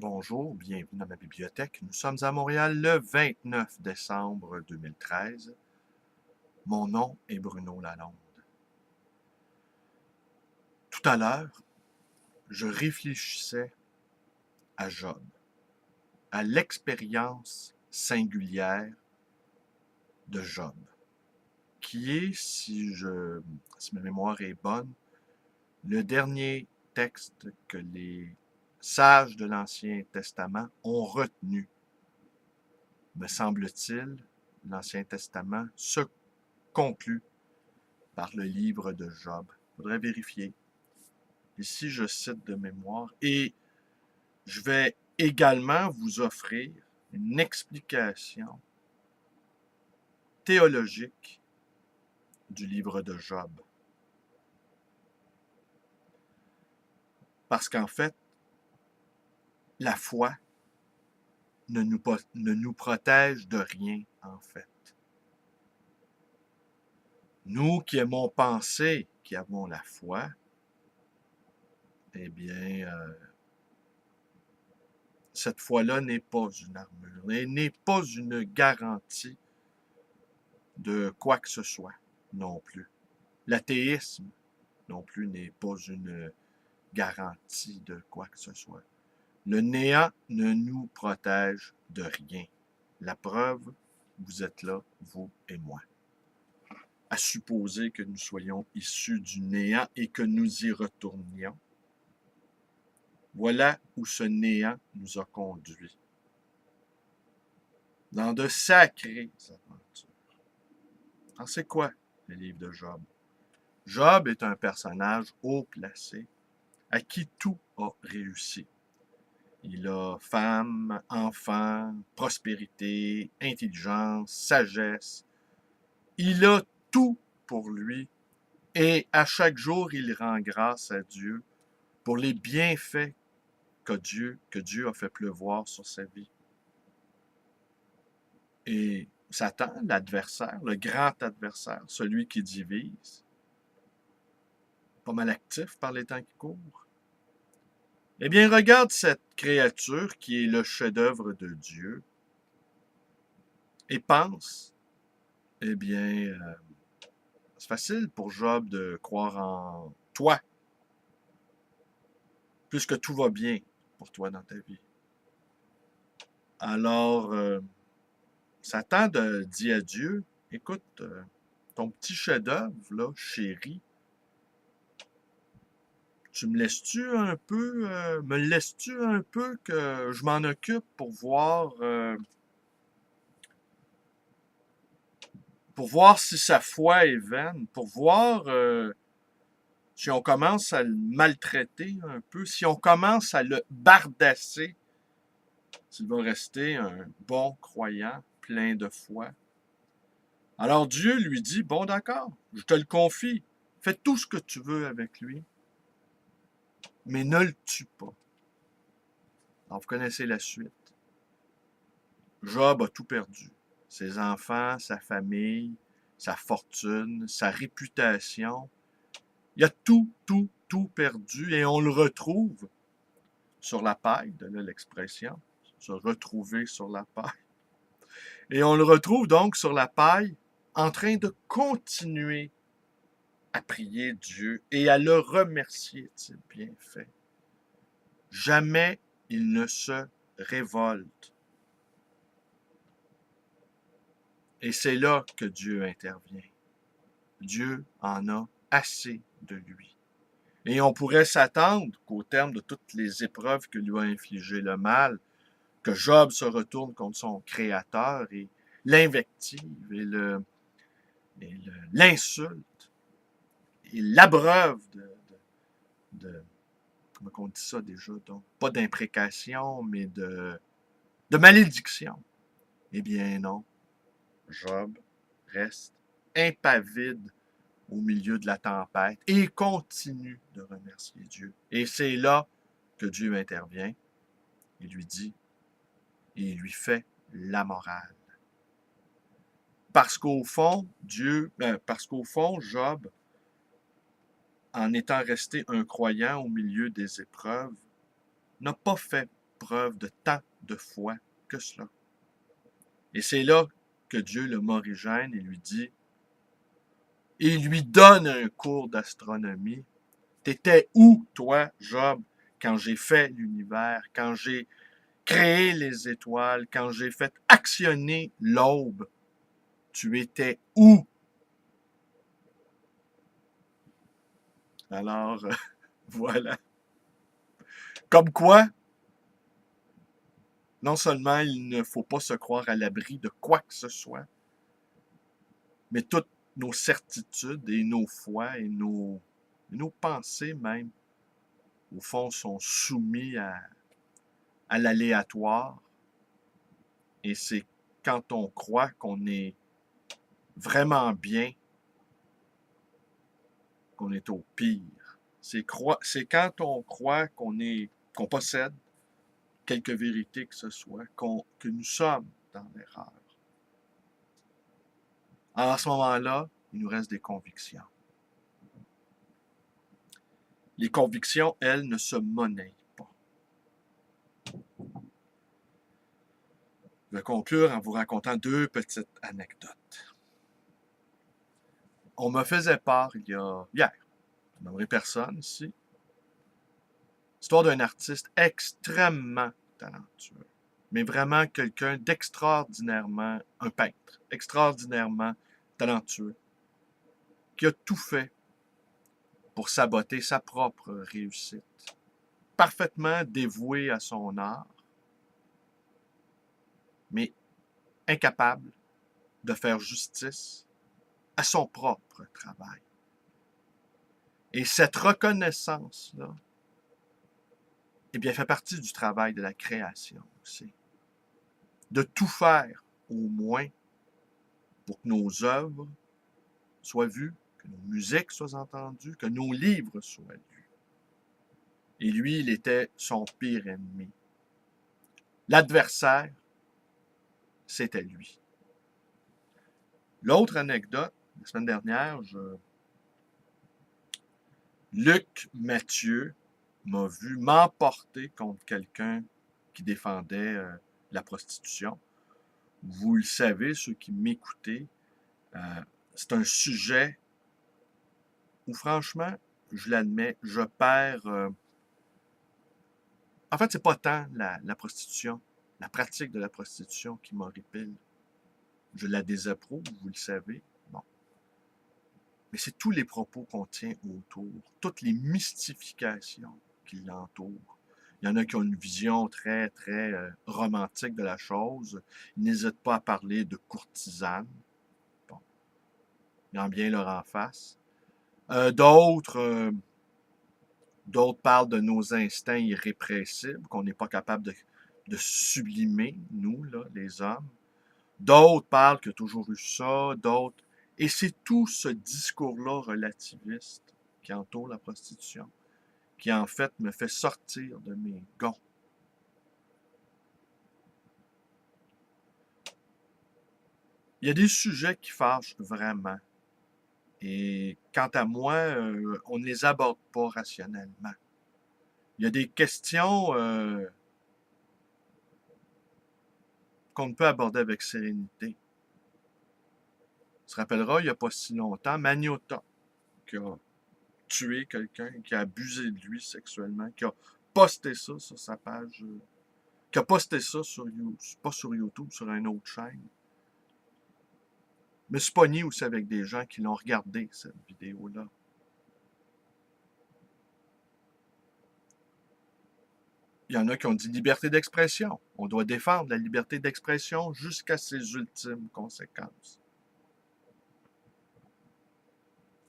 Bonjour, bienvenue dans ma bibliothèque. Nous sommes à Montréal le 29 décembre 2013. Mon nom est Bruno Lalonde. Tout à l'heure, je réfléchissais à Job, à l'expérience singulière de Job, qui est, si ma mémoire est bonne, le dernier texte que les sages de l'Ancien Testament ont retenu. Me semble-t-il, l'Ancien Testament se conclut par le livre de Job. Il faudrait vérifier. Ici, je cite de mémoire et je vais également vous offrir une explication théologique du livre de Job. Parce qu'en fait, la foi ne nous protège de rien, en fait. Nous qui aimons penser, qui avons la foi, eh bien, cette foi-là n'est pas une armure, et n'est pas une garantie de quoi que ce soit, non plus. L'athéisme, non plus, n'est pas une garantie de quoi que ce soit. Le néant ne nous protège de rien. La preuve, vous êtes là, vous et moi. À supposer que nous soyons issus du néant et que nous y retournions, voilà où ce néant nous a conduits. Dans de sacrées aventures. Alors, c'est quoi le livre de Job? Job est un personnage haut placé à qui tout a réussi. Il a femme, enfant, prospérité, intelligence, sagesse. Il a tout pour lui et à chaque jour, il rend grâce à Dieu pour les bienfaits que Dieu a fait pleuvoir sur sa vie. Et Satan, l'adversaire, le grand adversaire, celui qui divise, pas mal actif par les temps qui courent, eh bien, regarde cette créature qui est le chef-d'œuvre de Dieu et pense, eh bien, c'est facile pour Job de croire en toi, puisque tout va bien pour toi dans ta vie. Alors, Satan dit à Dieu, écoute, ton petit chef-d'œuvre, là, chéri, tu me laisses-tu un peu, me laisses-tu un peu que je m'en occupe pour voir si sa foi est vaine, pour voir si on commence à le maltraiter un peu, si on commence à le bardasser, s'il va rester un bon croyant, plein de foi. Alors Dieu lui dit, bon d'accord, je te le confie, fais tout ce que tu veux avec lui, mais ne le tue pas. Alors vous connaissez la suite. Job a tout perdu. Ses enfants, sa famille, sa fortune, sa réputation. Il a tout perdu et on le retrouve sur la paille, de là l'expression, se retrouver sur la paille. Et on le retrouve donc sur la paille en train de continuer à prier Dieu et à le remercier de ses bienfaits. Jamais il ne se révolte. Et c'est là que Dieu intervient. Dieu en a assez de lui. Et on pourrait s'attendre qu'au terme de toutes les épreuves que lui a infligées le mal, que Job se retourne contre son Créateur et l'invective et l'insulte et l'abreuve comment on dit ça déjà, donc, pas d'imprécation, mais de malédiction. Eh bien non, Job reste impavide au milieu de la tempête et continue de remercier Dieu. Et c'est là que Dieu intervient. Il lui dit, et il lui fait la morale. Parce qu'au fond, Job, en étant resté un croyant au milieu des épreuves, n'a pas fait preuve de tant de foi que cela. Et c'est là que Dieu le morigène et lui dit, et il lui donne un cours d'astronomie. T'étais où, toi, Job, quand j'ai fait l'univers, quand j'ai créé les étoiles, quand j'ai fait actionner l'aube? Tu étais où? Alors, voilà. Comme quoi, non seulement il ne faut pas se croire à l'abri de quoi que ce soit, mais toutes nos certitudes et nos foi et nos pensées même, au fond, sont soumis à l'aléatoire. Et c'est quand on croit qu'on est vraiment bien qu'on est au pire. C'est quand on croit qu'on possède quelque vérité que ce soit, que nous sommes dans l'erreur. Alors à ce moment-là, il nous reste des convictions. Les convictions, elles, ne se monnaient pas. Je vais conclure en vous racontant deux petites anecdotes. On me faisait part hier, je ne nommerai personne ici, l'histoire d'un artiste extrêmement talentueux, mais vraiment quelqu'un d'extraordinairement, un peintre, extraordinairement talentueux, qui a tout fait pour saboter sa propre réussite, parfaitement dévoué à son art, mais incapable de faire justice à son propre travail. Et cette reconnaissance-là, eh bien, fait partie du travail de la création aussi. De tout faire, au moins, pour que nos œuvres soient vues, que nos musiques soient entendues, que nos livres soient lus. Et lui, il était son pire ennemi. L'adversaire, c'était lui. L'autre anecdote, la semaine dernière, Luc Mathieu m'a vu m'emporter contre quelqu'un qui défendait la prostitution. Vous le savez, ceux qui m'écoutaient, euh, c'est un sujet où, franchement, je l'admets, je perds. En fait, c'est pas tant la prostitution, la pratique de la prostitution qui m'horripile. Je la désapprouve, vous le savez. Bon. Mais c'est tous les propos qu'on tient autour, toutes les mystifications qui l'entourent. Il y en a qui ont une vision très, très romantique de la chose. Ils n'hésitent pas à parler de courtisanes. Bon, il y en a bien leur en face. D'autres parlent de nos instincts irrépressibles, qu'on n'est pas capable de sublimer, nous, là, les hommes. D'autres parlent qu'il y a toujours eu ça, d'autres. Et c'est tout ce discours-là relativiste qui entoure la prostitution, qui en fait me fait sortir de mes gonds. Il y a des sujets qui fâchent vraiment. Et quant à moi, on ne les aborde pas rationnellement. Il y a des questions qu'on ne peut aborder avec sérénité. On se rappellera, il n'y a pas si longtemps, Magnota, qui a tué quelqu'un, qui a abusé de lui sexuellement, qui a posté ça sur sa page, qui a posté ça sur YouTube, pas sur YouTube, sur une autre chaîne. Je me suis pogné aussi avec des gens qui l'ont regardé, cette vidéo-là. Il y en a qui ont dit liberté d'expression. On doit défendre la liberté d'expression jusqu'à ses ultimes conséquences.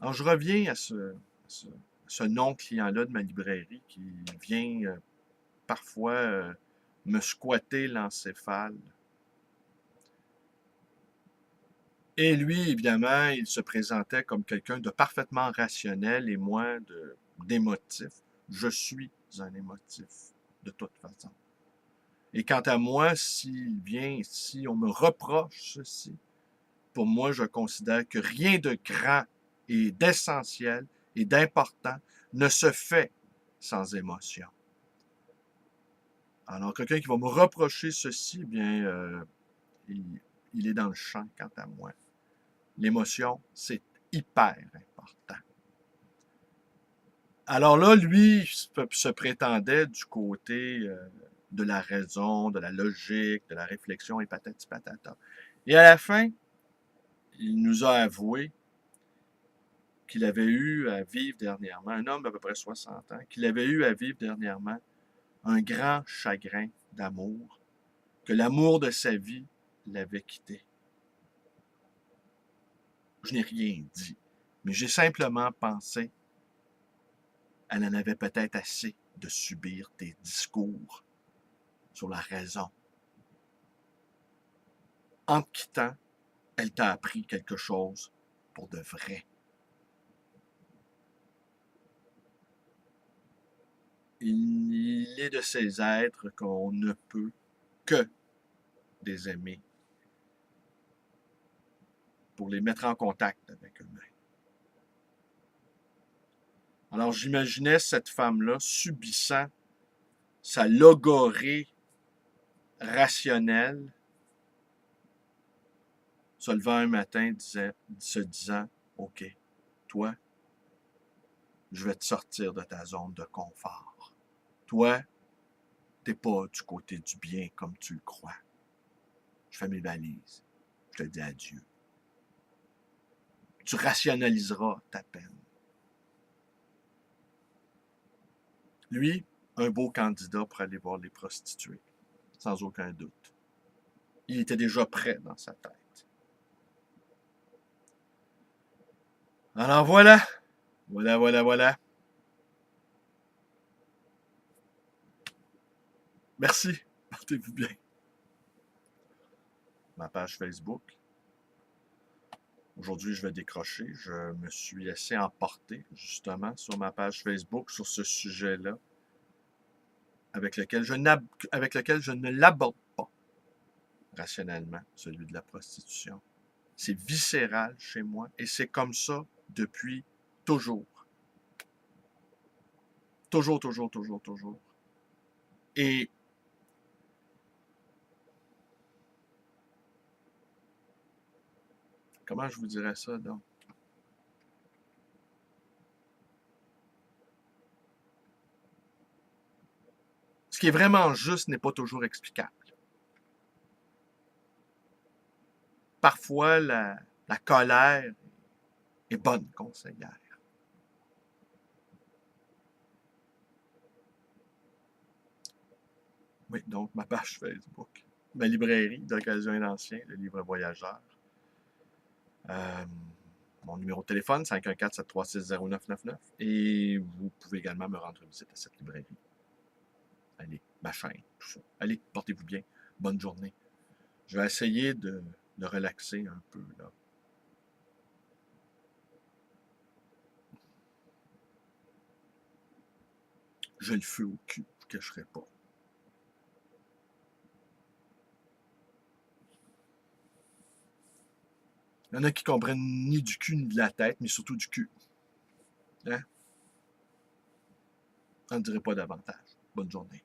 Alors, je reviens à ce non-client-là de ma librairie qui vient parfois me squatter l'encéphale. Et lui, évidemment, il se présentait comme quelqu'un de parfaitement rationnel et moi d'émotif. Je suis un émotif, de toute façon. Et quant à moi, si on me reproche ceci, pour moi, je considère que rien de grand et d'essentiel et d'important ne se fait sans émotion. Alors, quelqu'un qui va me reprocher ceci, eh bien, il est dans le champ, quant à moi. L'émotion, c'est hyper important. Alors là, lui, se prétendait du côté de la raison, de la logique, de la réflexion et patati patata. Et à la fin, il nous a avoué qu'il avait eu à vivre dernièrement, un homme d'à peu près 60 ans, qu'il avait eu à vivre dernièrement un grand chagrin d'amour, que l'amour de sa vie l'avait quitté. Je n'ai rien dit, mais j'ai simplement pensé, elle en avait peut-être assez de subir tes discours sur la raison. En te quittant, elle t'a appris quelque chose pour de vrai. Il est de ces êtres qu'on ne peut que les aimer pour les mettre en contact avec eux-mêmes. Alors j'imaginais cette femme-là subissant sa logorée rationnelle, se levant un matin, se disant, OK, toi, je vais te sortir de ta zone de confort. Toi, t'es pas du côté du bien comme tu le crois. Je fais mes valises. Je te dis adieu. Tu rationaliseras ta peine. Lui, un beau candidat pour aller voir les prostituées, sans aucun doute. Il était déjà prêt dans sa tête. Alors voilà, voilà. Merci, portez-vous bien. Ma page Facebook. Aujourd'hui, je vais décrocher. Je me suis assez emporté, justement, sur ma page Facebook, sur ce sujet-là, avec lequel je ne l'aborde pas rationnellement, celui de la prostitution. C'est viscéral chez moi et c'est comme ça depuis toujours. Toujours. Et comment je vous dirais ça, donc? Ce qui est vraiment juste n'est pas toujours explicable. Parfois, la colère est bonne conseillère. Oui, donc ma page Facebook, ma librairie d'occasion et d'ancien, le livre voyageur. Euh, mon numéro de téléphone, 514-736-0999. Et vous pouvez également me rendre visite à cette librairie. Allez, ma chaîne, tout ça. Allez, portez-vous bien. Bonne journée. Je vais essayer de relaxer un peu, là. J'ai le feu au cul, je ne cacherai pas. Il y en a qui comprennent ni du cul ni de la tête, mais surtout du cul. Hein? On ne dirait pas davantage. Bonne journée.